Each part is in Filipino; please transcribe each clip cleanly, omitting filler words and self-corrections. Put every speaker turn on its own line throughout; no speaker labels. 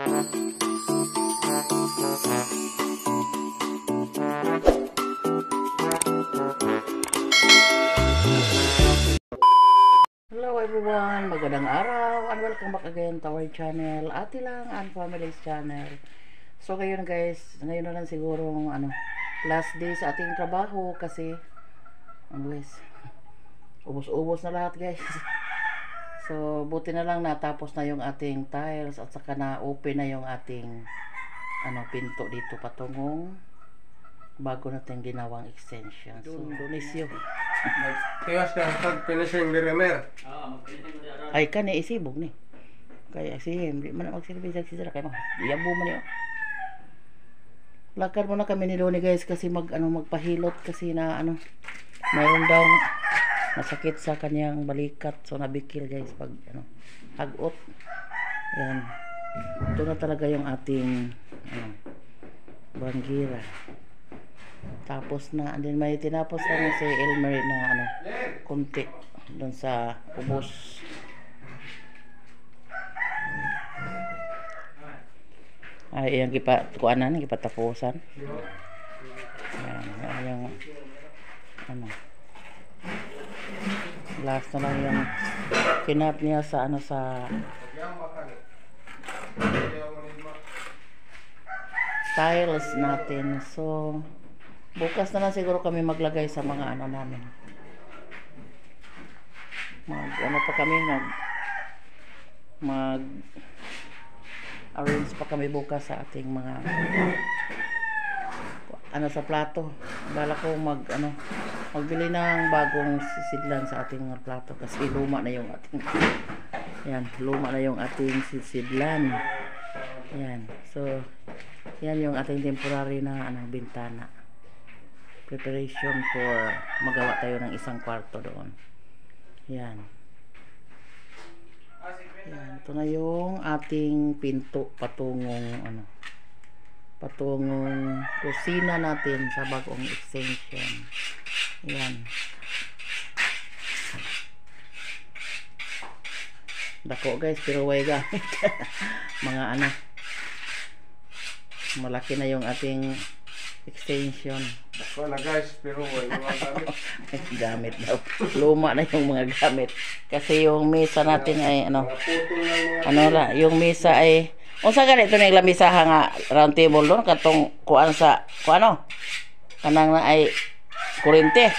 Hello everyone, magandang araw and welcome back again to our channel, Ate Lang and Family's channel. So ngayon guys, ngayon na lang siguro last day sa ating trabaho kasi guys, ubos-ubos na lahat guys. So buti na lang natapos na yung ating tiles at saka na open na yung ating pinto dito patungong bago natin ginawang extension. So donisyo
Tiwas ka pag-finishing the remer.
ay ka na isibog ni kaya si hindi man magsilbi sa sila kaya iyabo man niyo. Lakad muna kami ni Donnie guys kasi magpahilot kasi na mayroon daw masakit sa kanyang balikat, so nabikil guys pag hagot. Yan, ito na talaga yung ating banggira. Tapos na, and then may tinapos lang si Elmer na konti doon sa ubos. Ay, yung kuanan, gipatapusan. Yan, yung last na lang yung kinap niya sa sa tiles natin. So bukas na lang siguro kami maglagay sa mga namin. Pa kami mag arrange pa kami bukas sa ating mga sa plato. Bala ko magbili ng bagong sisidlan sa ating mga plato kasi luma na yung ating luma na yung ating sisidlan. Yan. So yan yung ating temporary na bintana. Preparation for magawa tayo ng isang kwarto doon. Yan. Yan, ito na yung ating pinto patungong patungong kusina natin sa bagong extension. Yan. Dako guys, pero way gamit. Mga malaki na yung ating extension.
Dako na guys, pero wala gamit.
Gamit daw. Luma na yung mga gamit. Kasi yung mesa natin ay yung mesa ay unsa ganito ning lamisaha nga round table doon katong kuan sa kanang na ay kuryente.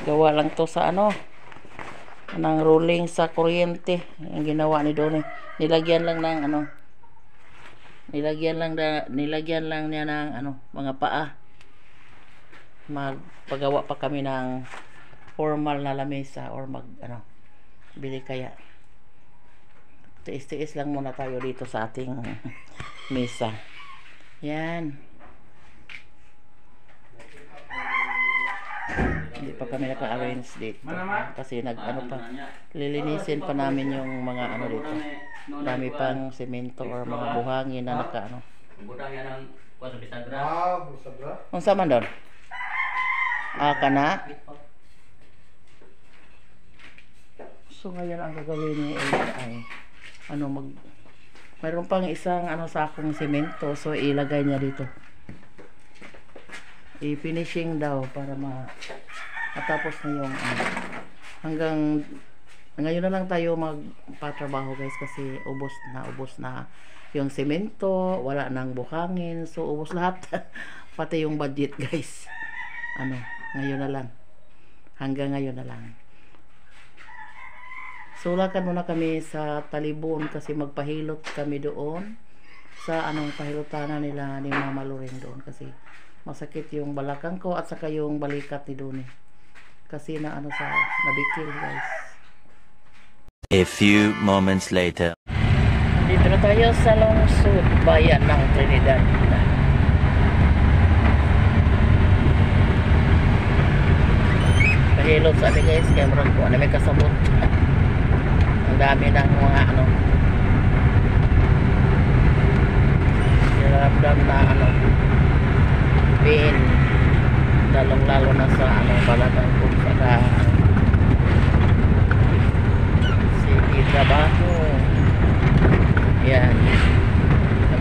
Gawa lang to sa kanang rolling sa kuryente. Ang ginawa ni Donnie, nilagyan lang ng nilagyan lang niya ng mga paa. Magpagawa pa kami ng formal na lamesa or bili kaya. Tiis-tiis lang muna tayo dito sa ating mesa. Yan. Hindi pa kami naka-arrange dito kasi lilinisin pa namin yung mga dito. Dami pang semento or mga buhangin na unsa man doon? Kana. So ngayon ang gagawin niya ay mayroon pang isang sakong semento, so ilagay niya dito. I-finishing daw para matapos na yung hanggang ngayon na lang tayo magpatrabaho guys kasi ubos na yung semento, wala nang buhangin, so ubos lahat. Pati yung budget guys. Ngayon na lang. Hanggang ngayon na lang. So lakad muna kami sa Talibon kasi magpahilot kami doon sa pahilotana nila ni Mama Loren doon kasi masakit yung balakang ko at saka yung balikat ni Donnie kasi nabikil guys.
A few moments later.
Dito na tayo sa lungsod bayan ng Trinidad. Pahilot sa guys, kaya marang ko may kasabot. Ang dami ng mga nilalabdam na pain, lalong-lalo na sa balakang ko saka sige trabaho. Yan.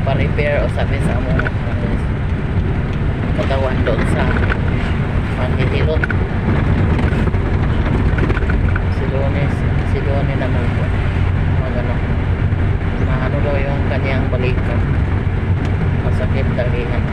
pa-repair o sabi sa mo katawan doon sa panghihilot. Si Doni na mo magano maano daw yung kanyang balikat, masakit dahilan.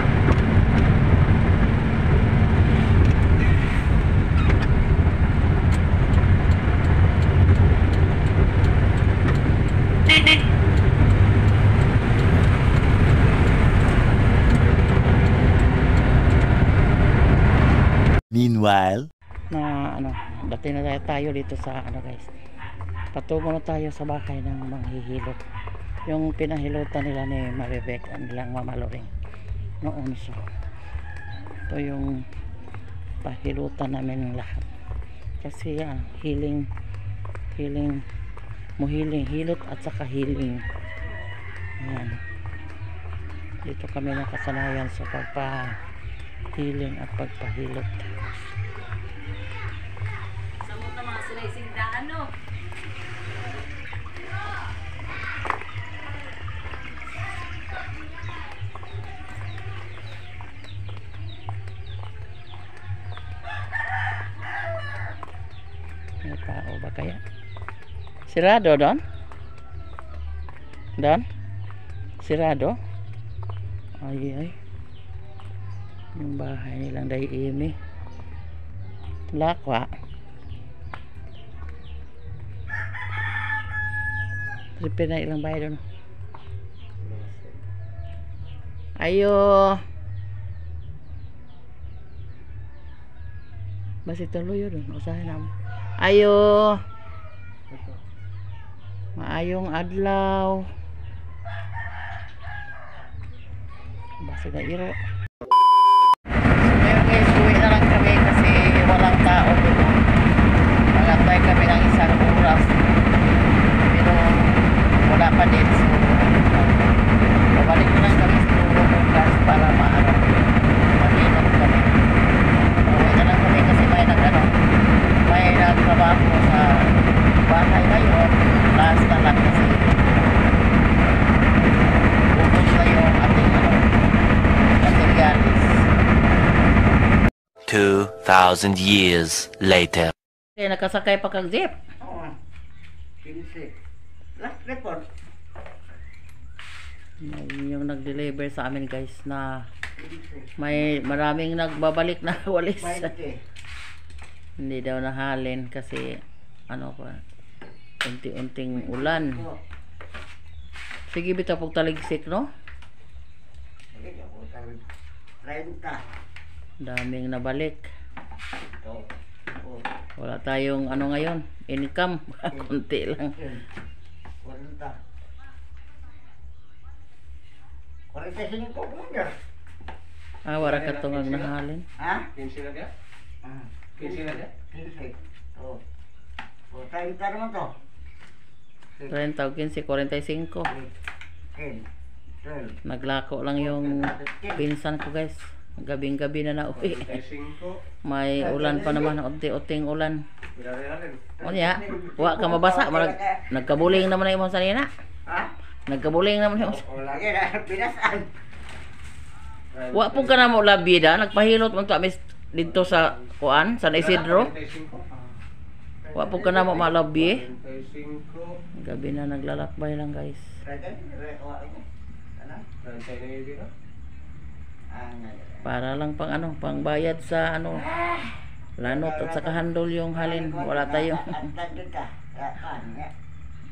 Meanwhile,
Na ano, dati na tayo dito sa ano guys, patungo na tayo sa bahay ng manghihilot, yung pinahilutan nila ni Maribek ang nilang Mama Loring noon. So ito yung pahilutan namin lahat kasi yan, healing hilot at saka healing. Ayan, dito kami nakasanayan sa pagpa-healing at pagpahilot.
Samot na mga sinaisingdaan, no?
May tao ba kaya? Sirado Don? Don? Sirado? Ay. Yung bahay nilang Dayimi. Lakwa. Repair na ilang bahay doon. Ayo. Basi tuloy yun. Usahin naman. Ayo. Maayong adlaw. Basi na iro. Ngayon guys, uwi na lang kami kasi walang tao dito. Nagantay kami ng isang oras. Pero wala pa din. So, babalik na lang kami siguro bukas para mag-inom kami. Uwi na lang kami kasi may nagtrabaho sa bahay ngayon. Last na lang kasi ubos na yung ating materialis.
2,000 years later.
Okay, nakasakay pa kang jeep.
Oo. 15. Last report.
Yung nag-deliver sa amin guys na
15.
may maraming nagbabalik na walis.
20.
Hindi daw nahalin kasi ano pa, unti-unting ulan.
Oo.
Sige bitaw pag taligsik no?
Sige, ako tawid. 30.
Daming nabalik.
Oo. Oo.
Wala tayong ano ngayon, income. Kunti lang.
40. 45 po nga.
Ah, wala ka tungag nahalin.
Ha?
15 na kaya?
Ah.
15 na kaya?
15. Oo. O, 30 naman to.
30, 15, 45.
10. 12.
Naglako lang yung pinsan ko guys. Gabing-gabi na nauwi.
45.
May ulan pa naman, unti-unting ulan.
Bilari-harin.
O niya, wa ka mabasa. Nagkabuling naman na imong sanina.
Ha?
Nagkabuling naman yung
O, lagi na. Pinasan.
wa po ka na mo labida, nagpahilot man to amis dito sa kuan, San Isidro.
45.
Wa po ka na mo malabi.
45.
Gabi na naglalakbay lang guys.
39 na?
Para lang pang ano, pang bayad sa ano, lanot at saka handol yung halin. Wala tayo.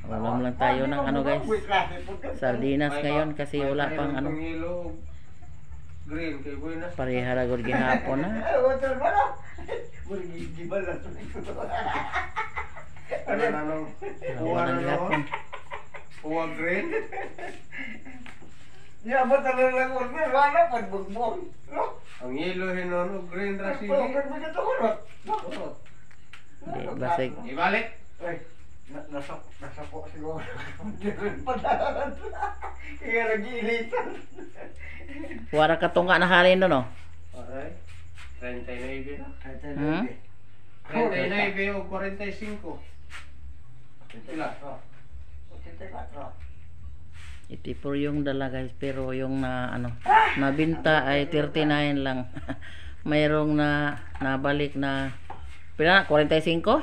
Wala lang tayo ng ano guys, sardinas ngayon kasi wala pang ano,
Green kay buenas.
pareha ragod gihapon na.
Ano na nung
Wala nang gihapon.
uwa green?
Ya, ba talaga lang order, wala pa bugbog. No?
Ang yellow hinono green ra sige.
Order mo dito ko, no?
Oo.
Di basig.
Ibalik.
Ay, nasa po siguro. Diyan pa dalan. Kaya nag-iilitan.
Wala ka tunga na halin doon, no?
Okay. 39 na.
Hmm?
39 o 45. Sila.
84.
84 yung dala guys, pero yung na ano, nabinta ay 39 lang. Mayroong nabalik na pila 45?
Oh.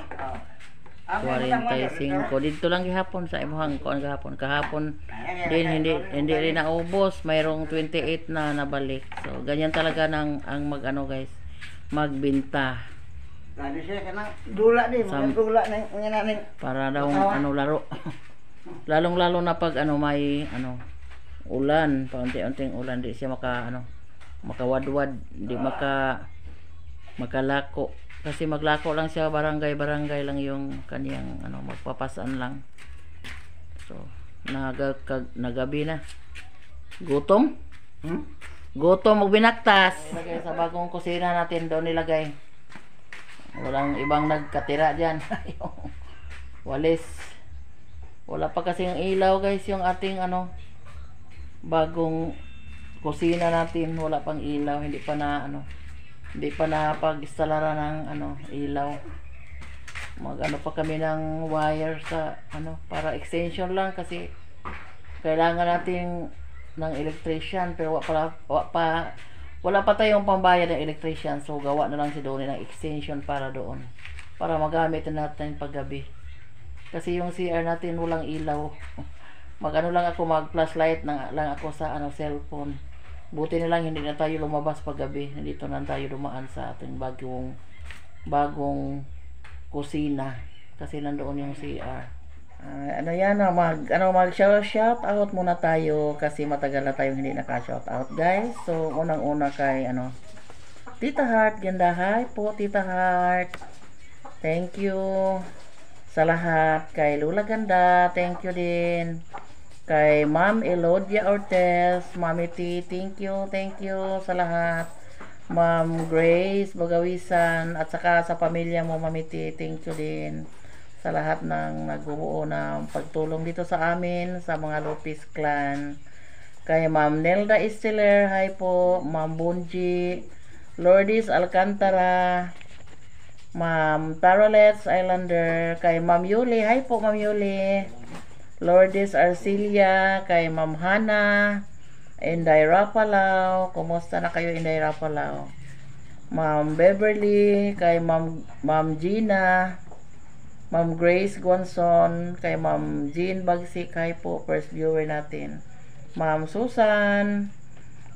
45 dito lang gihapon sa imuhang kuan kahapon din hindi rin naubos, mayroong 28 na nabalik. So ganyan talaga ang magano guys, magbenta
Lalo siya ka na dula din,
Sam-
dula na yung namin.
para daw ano laro. Lalong-lalo na pag ano may ano ulan, paunti-unting ulan, di siya makawadwad, di makalako. Kasi maglako lang siya, barangay lang yung kaniyang ano, magpapasan lang. So, nagabi na. Gutom? Gutom, magbinaktas. Lagay sa bagong kusina natin, doon nilagay. Walang ibang nagkatira dyan. Yung walis. Wala pa kasing ilaw guys, yung ating ano, bagong kusina natin. Wala pang ilaw, hindi pa na pag-instalara ng ano, ilaw. Mag-ano pa kami ng wire sa ano, para extension lang kasi kailangan natin ng electrician, pero wala pa tayong pambayad ng electrician, so gawa na lang si Donnie ng extension para doon, para magamit na natin paggabi. Kasi yung CR natin walang ilaw. Mag-ano lang ako, mag-flashlight lang ako sa ano, cellphone. Buti na lang hindi na tayo lumabas paggabi. Dito na tayo dumaan sa ating bagong kusina kasi nandoon yung CR. Ano yan, mag shout out muna tayo kasi matagal na tayong hindi naka-shout out guys. So unang-una kay ano, Tita Heart, ganda, hi po Tita Heart. Thank you sa lahat. Kay Lula Ganda, thank you din. Kay Ma'am Elodia Ortez, Mami T, thank you sa lahat. Ma'am Grace Bagawisan, at saka sa pamilya mo Mami T, thank you din sa lahat ng nagbubuo ng pagtulong dito sa amin, sa mga Lopez clan. Kay Ma'am Nelda Estiller, hi po. Ma'am Bunji, Lourdes Alcantara, Ma'am Tarolets Islander, kay Ma'am Yuli, hi po Ma'am Yuli. Lourdes Arcilia, kay Ma'am Hana, Inday Rapalaw, kumusta na kayo Inday Rapalaw? Ma'am Beverly, kay Ma'am Gina, Ma'am Grace Gonson, kay Ma'am Jean Bagsik, hi po, first viewer natin. Ma'am Susan,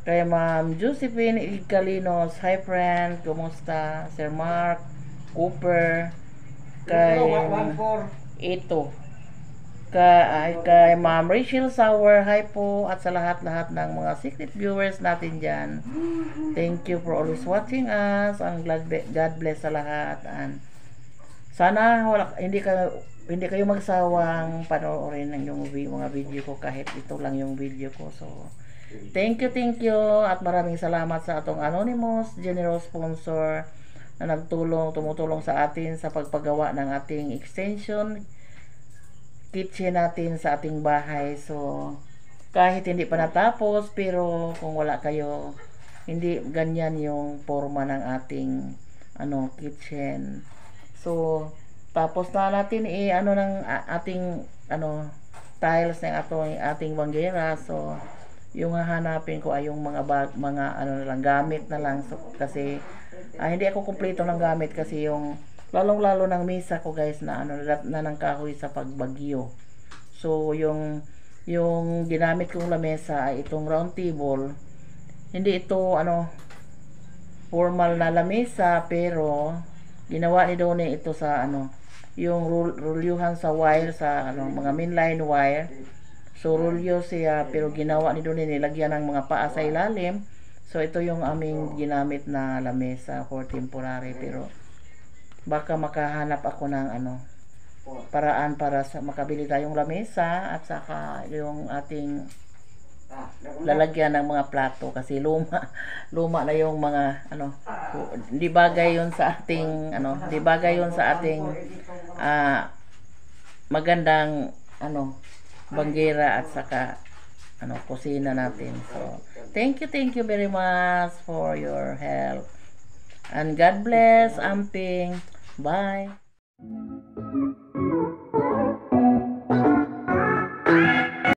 kay Ma'am Josephine Igalinos, hi friend, kumusta? Sir Mark Cooper, kay ito kay Ma'am Rachel Sauer, hi po, at sa lahat-lahat ng mga secret viewers natin dyan. Thank you for always watching us, and God bless sa lahat. And sana hindi kayo magsawang panoorin ng yung mga video ko kahit ito lang yung video ko. So thank you at maraming salamat sa atong anonymous generous sponsor na tumutulong sa atin sa pagpagawa ng ating extension kitchen natin sa ating bahay. So kahit hindi pa natapos, pero kung wala kayo, hindi ganyan yung forma ng ating kitchen. So tapos na natin ano ng ating tiles ng ating banggera. So yung hahanapin ko ay yung mga lang gamit na lang. So, kasi hindi ako kumpleto ng gamit kasi yung lalong-lalo ng mesa ko guys na ng kahoy sa pagbagyo. So yung ginamit kong lamesa ay itong round table. Hindi ito formal na lamesa, pero ginawa ni Donnie ito sa yung rulyuhan sa wire, sa mga mainline wire. So rulyo siya, pero ginawa ni Donnie, nilagyan ng mga paa sa ilalim. So ito yung aming ginamit na lamesa for temporary, pero baka makahanap ako ng paraan para sa makabili tayong lamesa at saka yung ating lalagyan ng mga plato kasi luma na yung mga di bagay yun sa ating magandang banggera at saka kusina natin. So thank you very much for your help. And God bless, Amping. Bye.